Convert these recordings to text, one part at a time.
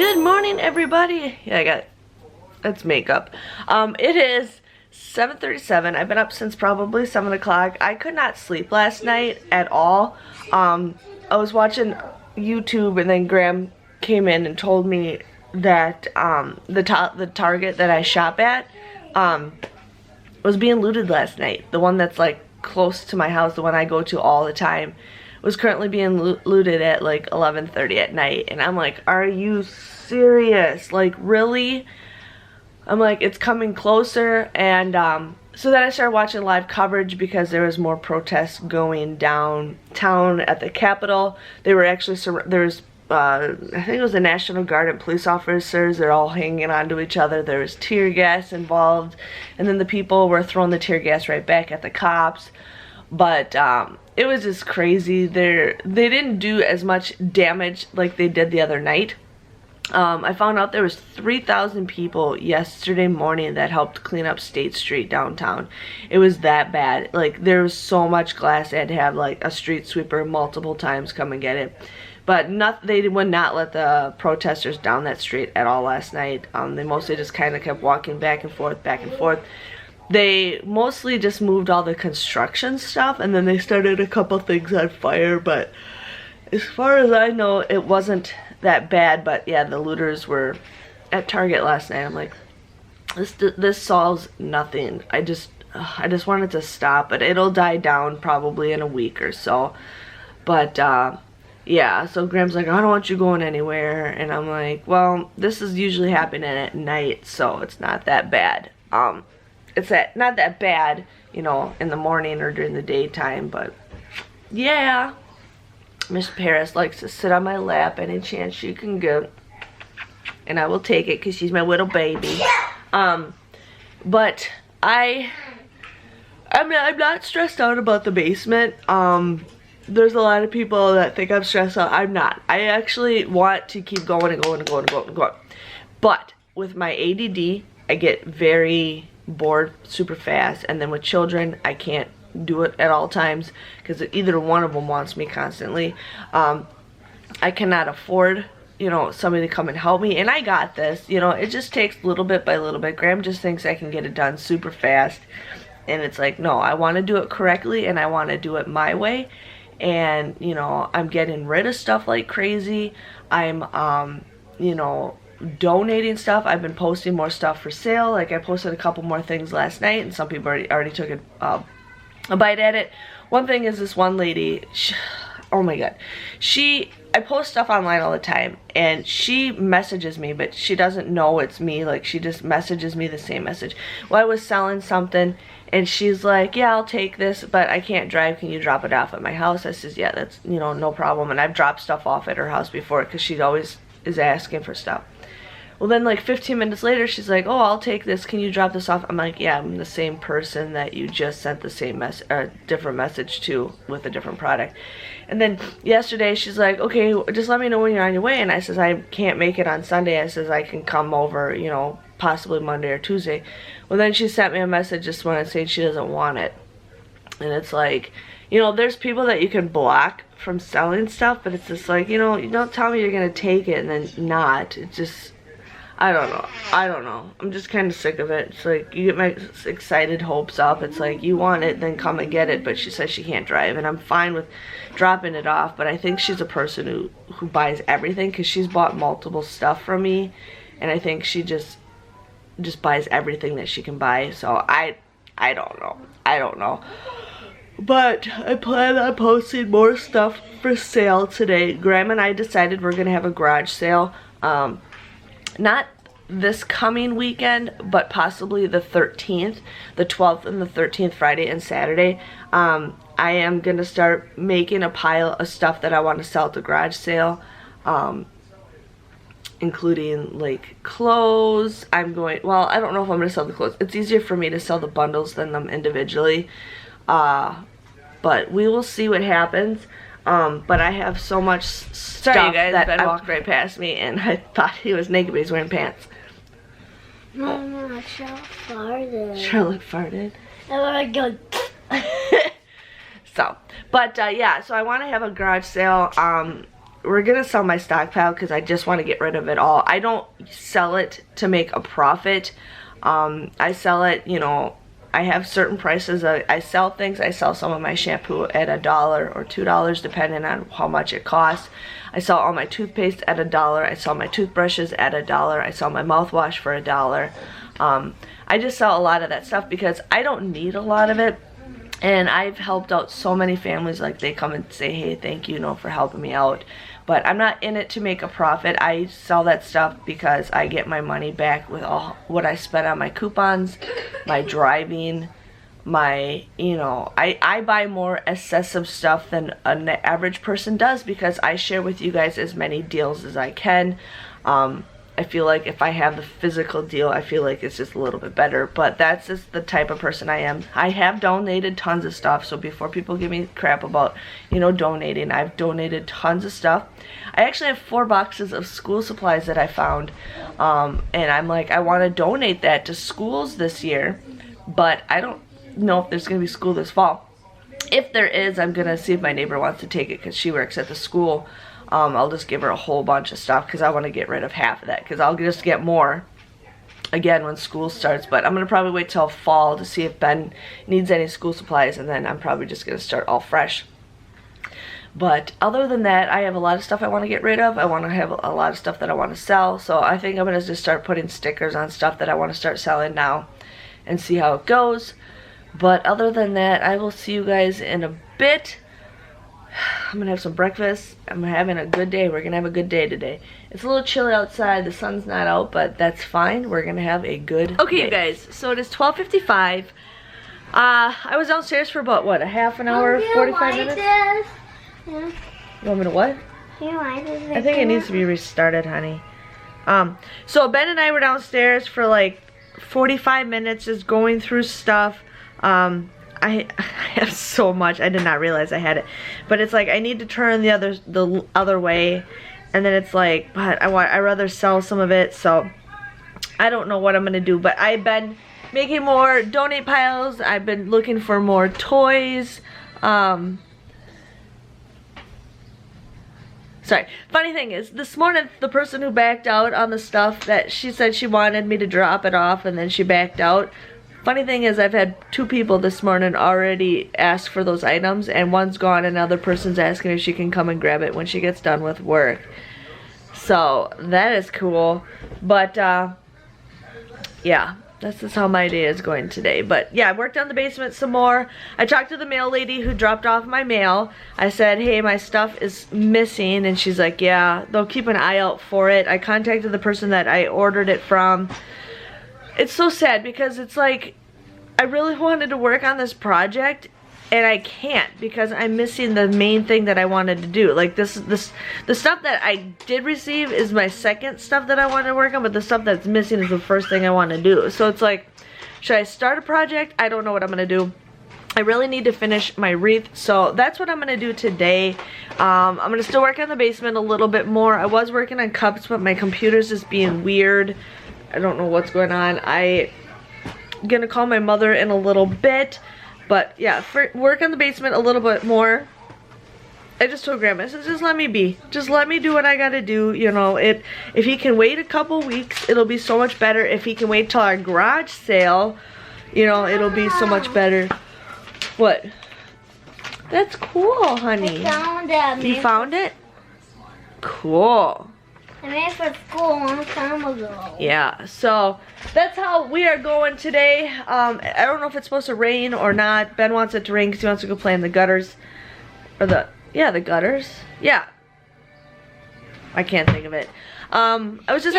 Good morning, everybody. Yeah, that's makeup. It is 7:37. I've been up since probably 7 o'clock. I could not sleep last night at all. I was watching YouTube and then Graham came in and told me that the Target that I shop at was being looted last night. The one that's like close to my house, the one I go to all the time, was currently being looted at like 11:30 at night. And I'm like, are you serious? Like, really? I'm like, it's coming closer. And so then I started watching live coverage because there was more protests going downtown at the Capitol. They were actually, there's I think it was the National Guard and police officers. They're all hanging on to each other. There was tear gas involved, and then the people were throwing the tear gas right back at the cops. But it was just crazy. They didn't do as much damage like they did the other night. I found out there was 3,000 people yesterday morning that helped clean up State Street downtown. It was that bad. Like, there was so much glass. They had to have like a street sweeper multiple times come and get it. But they would not let the protesters down that street at all last night. They mostly just kind of kept walking back and forth, back and forth. They mostly just moved all the construction stuff, and then they started a couple things on fire. But as far as I know, it wasn't that bad. But yeah, the looters were at Target last night. I'm like, this solves nothing. I just want it to stop, but it'll die down probably in a week or so. But yeah, so Graham's like, I don't want you going anywhere, and I'm like, well, this is usually happening at night, so it's not that bad. It's not that bad, you know, in the morning or during the daytime, but yeah. Miss Paris likes to sit on my lap any chance she can get, and I will take it because she's my little baby. But I'm not stressed out about the basement. There's a lot of people that think I'm stressed out. I'm not. I actually want to keep going and going and going and going and going. But with my ADD, I get very bored super fast, and then with children, I can't do it at all times because either one of them wants me constantly. I cannot afford, you know, somebody to come and help me, and I got this. You know, it just takes little bit by little bit. Graham just thinks I can get it done super fast, and it's like, no, I want to do it correctly, and I want to do it my way. And, you know, I'm getting rid of stuff like crazy. I'm, you know, donating stuff. I've been posting more stuff for sale. Like, I posted a couple more things last night, and some people already took a bite at it. One thing is this one lady, oh my god. I post stuff online all the time, and she messages me, but she doesn't know it's me. Like, she just messages me the same message. Well, I was selling something, and she's like, yeah, I'll take this, but I can't drive. Can you drop it off at my house? I says, yeah, that's, you know, no problem. And I've dropped stuff off at her house before because she always is asking for stuff. Well, then like 15 minutes later, she's like, oh, I'll take this. Can you drop this off? I'm like, yeah, I'm the same person that you just sent the same different message to with a different product. And then yesterday, she's like, okay, just let me know when you're on your way. And I says, I can't make it on Sunday. I says, I can come over, you know, possibly Monday or Tuesday. Well, then she sent me a message this morning saying she doesn't want it. And it's like, you know, there's people that you can block from selling stuff, but it's just like, you know, you don't tell me you're going to take it and then not. It's just, I don't know. I'm just kind of sick of it. It's like, you get my excited hopes up. It's like, you want it, then come and get it. But she says she can't drive, and I'm fine with dropping it off. But I think she's a person who buys everything, because she's bought multiple stuff from me, and I think she just buys everything that she can buy. So I don't know. But I plan on posting more stuff for sale today. Graham and I decided we're gonna have a garage sale. Not this coming weekend, but possibly the 13th, the 12th and the 13th, Friday and Saturday. I am going to start making a pile of stuff that I want to sell at the garage sale, including like clothes. Well, I don't know if I'm going to sell the clothes. It's easier for me to sell the bundles than them individually, but we will see what happens. But I have so much stuff. Sorry, you guys, that Ben walked right past me, and I thought he was naked, but he's wearing pants. Mama, Charlotte farted. Charlotte farted. And I go. So, but yeah, so I want to have a garage sale. we're gonna sell my stockpile because I just want to get rid of it all. I don't sell it to make a profit. I sell it, you know, I have certain prices. I sell things. I sell some of my shampoo at $1 or $2 depending on how much it costs. I sell all my toothpaste at $1. I sell my toothbrushes at $1. I sell my mouthwash for $1. I just sell a lot of that stuff because I don't need a lot of it. And I've helped out so many families, like they come and say, hey, thank you, you know, for helping me out. But I'm not in it to make a profit. I sell that stuff because I get my money back with all what I spent on my coupons, my driving, my, you know, I buy more excessive stuff than an average person does because I share with you guys as many deals as I can. I feel like if I have the physical deal, I feel like it's just a little bit better. But that's just the type of person I am. I have donated tons of stuff. So before people give me crap about, you know, donating, I've donated tons of stuff. I actually have 4 boxes of school supplies that I found. And I'm like, I want to donate that to schools this year. But I don't know if there's going to be school this fall. If there is, I'm going to see if my neighbor wants to take it because she works at the school. I'll just give her a whole bunch of stuff because I want to get rid of half of that because I'll just get more again when school starts. But I'm going to probably wait till fall to see if Ben needs any school supplies, and then I'm probably just going to start all fresh. But other than that, I have a lot of stuff I want to get rid of. I want to have a lot of stuff that I want to sell. So I think I'm going to just start putting stickers on stuff that I want to start selling now and see how it goes. But other than that, I will see you guys in a bit. I'm gonna have some breakfast. I'm having a good day. We're gonna have a good day today. It's a little chilly outside. The sun's not out, but that's fine. We're gonna have a good day. You guys, so it is 12:55. I was downstairs for about, what, a half an hour, 45 minutes? Yeah. You want me to what? I think it needs to be restarted, honey. So Ben and I were downstairs for like 45 minutes just going through stuff. I have so much. I did not realize I had it, but it's like I need to turn the other way, and then it's like, but I rather sell some of it. So I don't know what I'm gonna do. But I've been making more donate piles. I've been looking for more toys. Sorry. Funny thing is, this morning the person who backed out on the stuff that she said she wanted me to drop it off, and then she backed out. Funny thing is, I've had 2 people this morning already ask for those items, and one's gone, and another person's asking if she can come and grab it when she gets done with work. So that is cool. But yeah, that's just how my day is going today. But yeah, I worked on the basement some more. I talked to the mail lady who dropped off my mail. I said, hey, my stuff is missing, and she's like, yeah, they'll keep an eye out for it. I contacted the person that I ordered it from. It's so sad because it's like I really wanted to work on this project and I can't because I'm missing the main thing that I wanted to do. Like the stuff that I did receive is my second stuff that I want to work on, but the stuff that's missing is the first thing I want to do. So it's like, should I start a project? I don't know what I'm gonna do. I really need to finish my wreath, so that's what I'm gonna do today. I'm gonna still work on the basement a little bit more. I was working on cups, but my computer's just being weird. I don't know what's going on. I'm gonna call my mother in a little bit. But yeah, work on the basement a little bit more. I just told Grandma, I said, just let me be. Just let me do what I gotta do. You know, if he can wait a couple weeks, it'll be so much better. If he can wait till our garage sale, you know, it'll be so much better. What? That's cool, honey. I found it. You found it? Cool. I made it for school a long time ago. Yeah, so that's how we are going today. I don't know if it's supposed to rain or not. Ben wants it to rain because he wants to go play in the gutters. Or the gutters. Yeah. I can't think of it. I was just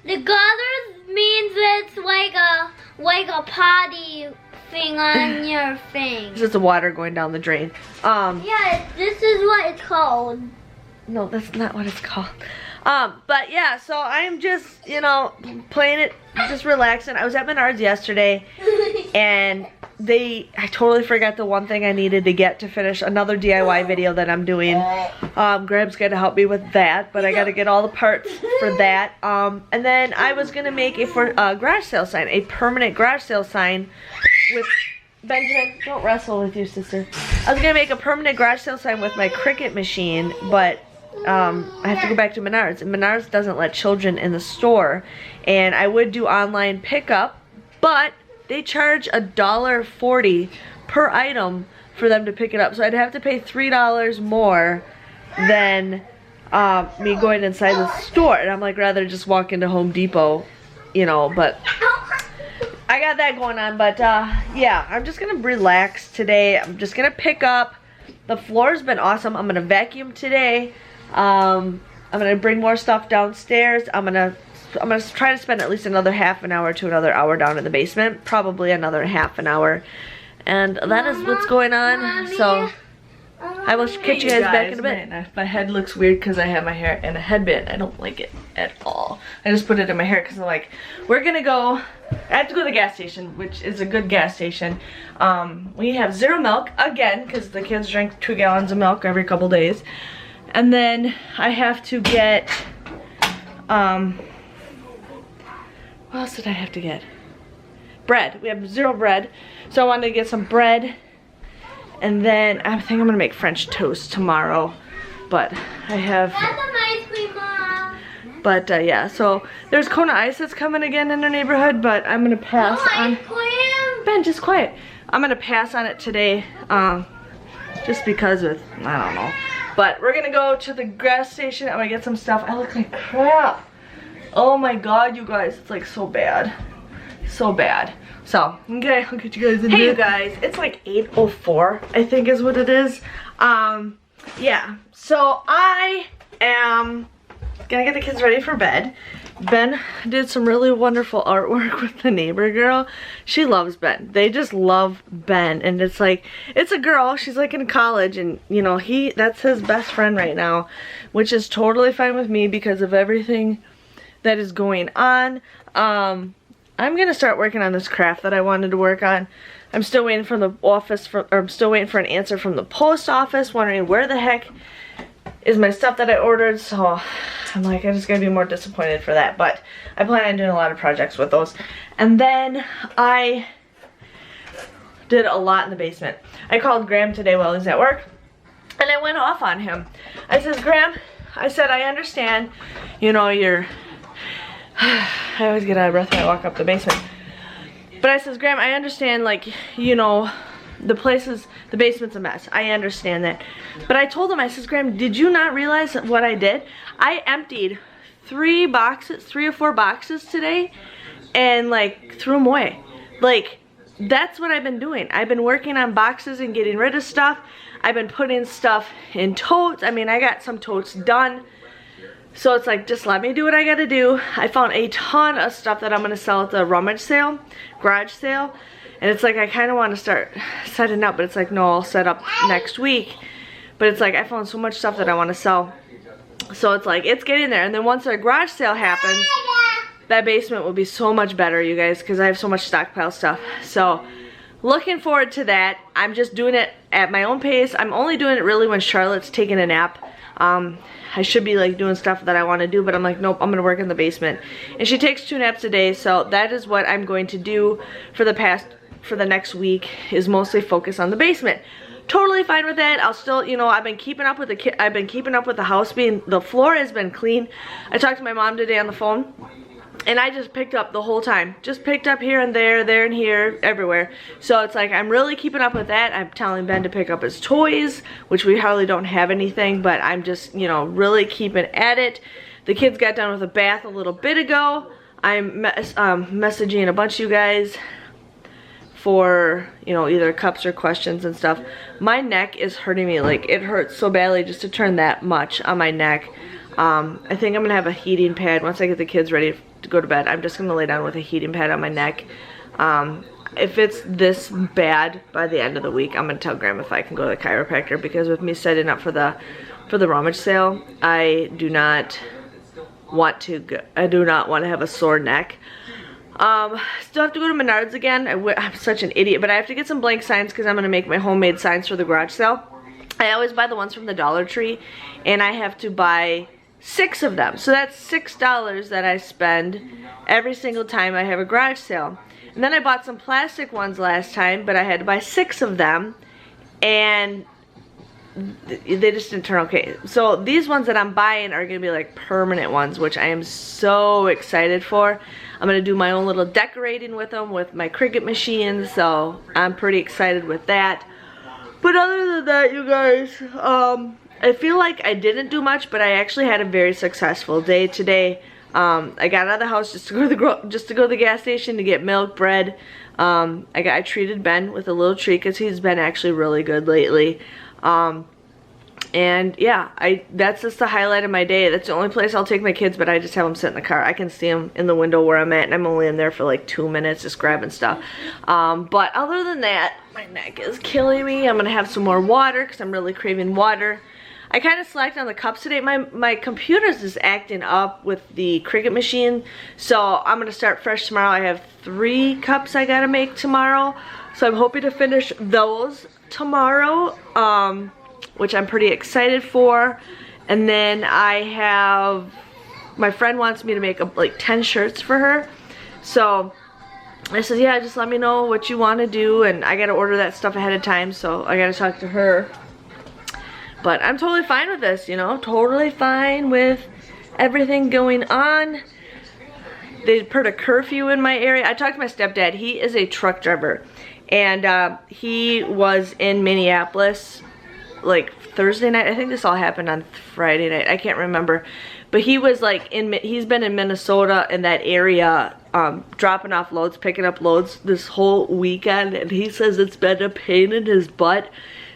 the gutters means it's like a potty thing on your thing. It's just the water going down the drain. Yeah, this is what it's called. No, that's not what it's called. But yeah, so I'm just, you know, playing it, just relaxing. I was at Menards yesterday, and I totally forgot the one thing I needed to get to finish another DIY video that I'm doing. Grab's gonna help me with that, but I gotta get all the parts for that. And then I was gonna make a garage sale sign, a permanent garage sale sign with Benjamin. Don't wrestle with your sister. I was gonna make a permanent garage sale sign with my Cricut machine, but I have to go back to Menards, and Menards doesn't let children in the store. And I would do online pickup, but they charge $1.40 per item for them to pick it up. So I'd have to pay $3 more than me going inside the store. And I'm like, rather just walk into Home Depot, you know, but I got that going on. But yeah, I'm just gonna relax today. I'm just gonna pick up. The floor's been awesome. I'm gonna vacuum today. I'm gonna bring more stuff downstairs. I'm gonna try to spend at least another half an hour to another hour down in the basement. Probably another half an hour. And that is what's going on. Mommy, So I will catch you guys back in a bit. My head looks weird because I have my hair in a headband. I don't like it at all. I just put it in my hair because I'm like, we're gonna go. I have to go to the gas station, which is a good gas station. We have zero milk again because the kids drink 2 gallons of milk every couple days. And then I have to get, what else did I have to get? Bread. We have zero bread. So I wanted to get some bread. And then I think I'm gonna make French toast tomorrow. But I have... That's some ice cream, Mom. But yeah, so there's Kona Ice that's coming again in our neighborhood, but I'm gonna pass on... Ice cream. Ben, just quiet. I'm gonna pass on it today, just because of, I don't know. But we're gonna go to the gas station. I'm gonna get some stuff. I look like crap. Oh my god, you guys, it's like so bad. So bad. So, okay, I'll get you guys in. Hey you guys, it's like 8:04, I think is what it is. Yeah, so I am gonna get the kids ready for bed. Ben did some really wonderful artwork with the neighbor girl. She loves Ben. They just love Ben, and it's like, it's a girl, she's like in college, and you know, that's his best friend right now, which is totally fine with me because of everything that is going on. I'm gonna start working on this craft that I wanted to work on. I'm still waiting for the office I'm still waiting for an answer from the post office, wondering where the heck is my stuff that I ordered. So I'm like, I'm just gonna be more disappointed for that. But I plan on doing a lot of projects with those. And then I did a lot in the basement. I called Graham today while he's at work, and I went off on him. I said, Graham, I said, I understand, you know, I always get out of breath when I walk up the basement. But I says, Graham, I understand, like, you know, the basement's a mess. I understand that. But I told him, I says, Graham, did you not realize what I did? I emptied 3 or 4 boxes today and, like, threw them away. Like, that's what I've been doing. I've been working on boxes and getting rid of stuff. I've been putting stuff in totes. I mean, I got some totes done. So it's like, just let me do what I gotta do. I found a ton of stuff that I'm gonna sell at the rummage sale, garage sale. And it's like, I kinda wanna start setting up, but it's like, no, I'll set up next week. But it's like, I found so much stuff that I wanna sell. So it's like, it's getting there. And then once our garage sale happens, that basement will be so much better, you guys, because I have so much stockpile stuff. So, looking forward to that. I'm just doing it at my own pace. I'm only doing it really when Charlotte's taking a nap. I should be like doing stuff that I want to do, but I'm like, nope, I'm gonna work in the basement. And she takes 2 naps a day, so that is what I'm going to do for the next week, is mostly focus on the basement. Totally fine with that. I'll still, you know, I've been keeping up with the house being, the floor has been clean. I talked to my mom today on the phone, and I just picked up the whole time. Just picked up here and there and here, everywhere. So it's like, I'm really keeping up with that. I'm telling Ben to pick up his toys, which we hardly don't have anything, but I'm just, you know, really keeping at it. The kids got done with a bath a little bit ago. I'm messaging a bunch of you guys for, you know, either cups or questions and stuff. My neck is hurting me. Like, it hurts so badly just to turn that much on my neck. I think I'm gonna have a heating pad once I get the kids ready to go to bed. I'm just gonna lay down with a heating pad on my neck. If it's this bad by the end of the week, I'm gonna tell Graham if I can go to the chiropractor, because with me setting up for the rummage sale, I do not want to have a sore neck. Still have to go to Menards again. I'm such an idiot, but I have to get some blank signs because I'm gonna make my homemade signs for the garage sale. I always buy the ones from the Dollar Tree, and I have to buy 6 of them. So that's $6 that I spend every single time I have a garage sale. And then I bought some plastic ones last time, but I had to buy 6 of them. And they just didn't turn okay. So these ones that I'm buying are gonna be like permanent ones, which I am so excited for. I'm gonna do my own little decorating with them with my Cricut machine, so I'm pretty excited with that. But other than that, you guys, I feel like I didn't do much, but I actually had a very successful day today. I got out of the house just to go to the gas station to get milk, bread. I treated Ben with a little treat because he's been actually really good lately. And yeah, that's just the highlight of my day. That's the only place I'll take my kids, but I just have them sit in the car. I can see them in the window where I'm at, and I'm only in there for like 2 minutes just grabbing stuff. But other than that, my neck is killing me. I'm gonna have some more water because I'm really craving water. I kind of slacked on the cups today. My computer's just acting up with the Cricut machine, so I'm gonna start fresh tomorrow. I have 3 cups I gotta make tomorrow, so I'm hoping to finish those tomorrow, which I'm pretty excited for. And then I have, my friend wants me to make like 10 shirts for her, so I said, yeah, just let me know what you want to do, and I gotta order that stuff ahead of time, so I gotta talk to her. But I'm totally fine with this, you know, totally fine with everything going on. They put a curfew in my area. I talked to my stepdad. He is a truck driver, and he was in Minneapolis like Thursday night. I think this all happened on Friday night. I can't remember. But he was like he's been in Minnesota in that area, dropping off loads, picking up loads this whole weekend, and he says it's been a pain in his butt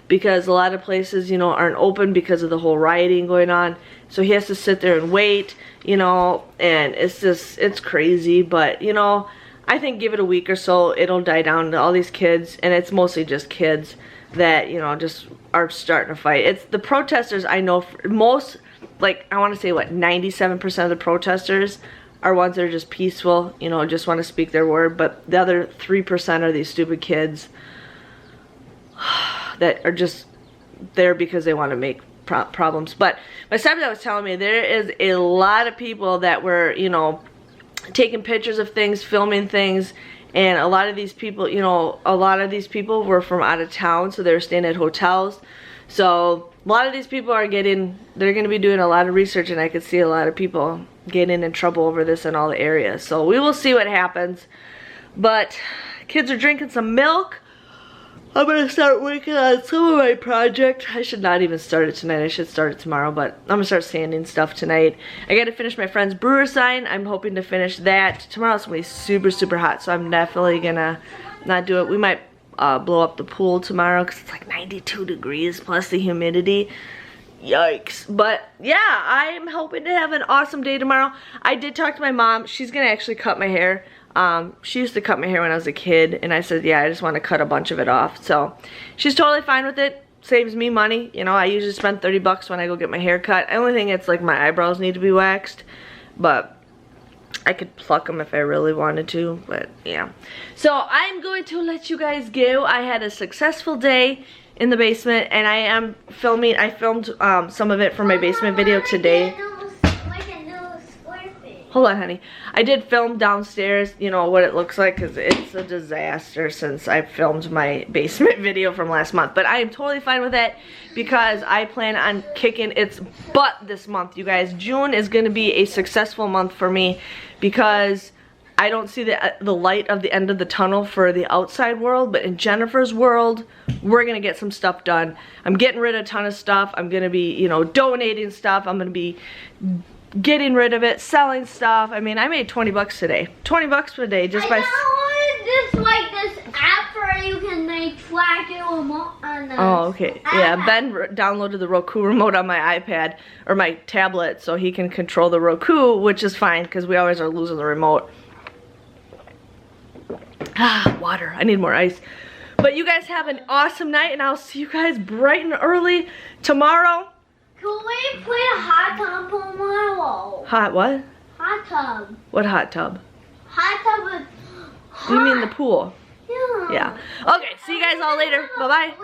because a lot of places, you know, aren't open because of the whole rioting going on. So he has to sit there and wait, you know, and it's crazy. But, you know, I think give it a week or so, it'll die down to all these kids, and it's mostly just kids that, you know, just are starting to fight. It's the protesters, I know, most, like, I want to say, what, 97% of the protesters are ones that are just peaceful, you know, just want to speak their word. But the other 3% are these stupid kids that are just there because they want to make problems. But my stepdad was telling me there is a lot of people that were, you know, taking pictures of things, filming things, and a lot of these people, you know, a lot of these people were from out of town, so they were staying at hotels. So a lot of these people are they're going to be doing a lot of research, and I could see a lot of people getting in trouble over this in all the areas. So we will see what happens. But kids are drinking some milk. I'm going to start working on some of my project. I should not even start it tonight. I should start it tomorrow, but I'm going to start sanding stuff tonight. I got to finish my friend's brewer sign. I'm hoping to finish that. Tomorrow's going to be super, super hot, so I'm definitely going to not do it. We might blow up the pool tomorrow because it's like 92 degrees plus the humidity. Yikes. But yeah, I'm hoping to have an awesome day tomorrow. I did talk to my mom. She's going to actually cut my hair. She used to cut my hair when I was a kid, and I said, yeah, I just want to cut a bunch of it off. So she's totally fine with it. Saves me money. You know, I usually spend 30 bucks when I go get my hair cut. I only think it's like my eyebrows need to be waxed, but I could pluck them if I really wanted to, but yeah. So I'm going to let you guys go. I had a successful day in the basement, and I filmed some of it for my basement video today. Hold on, honey. I did film downstairs, you know, what it looks like, because it's a disaster since I filmed my basement video from last month. But I am totally fine with that because I plan on kicking its butt this month, you guys. June is going to be a successful month for me because I don't see the light of the end of the tunnel for the outside world, but in Jennifer's world, we're going to get some stuff done. I'm getting rid of a ton of stuff. I'm going to be, you know, donating stuff. I'm going to be getting rid of it, selling stuff. I mean, I made 20 bucks today. 20 bucks per day just by... I downloaded this app where you can track your remote on the... Oh, okay. Yeah, Ben downloaded the Roku remote on my iPad, or my tablet, so he can control the Roku, which is fine, because we always are losing the remote. Ah, water. I need more ice. But you guys have an awesome night, and I'll see you guys bright and early tomorrow. Can we play a hot tub tomorrow? Hot what? Hot tub. What hot tub? Hot tub with hot. You mean the pool? Yeah. Yeah. Okay, see you guys all later. Bye-bye.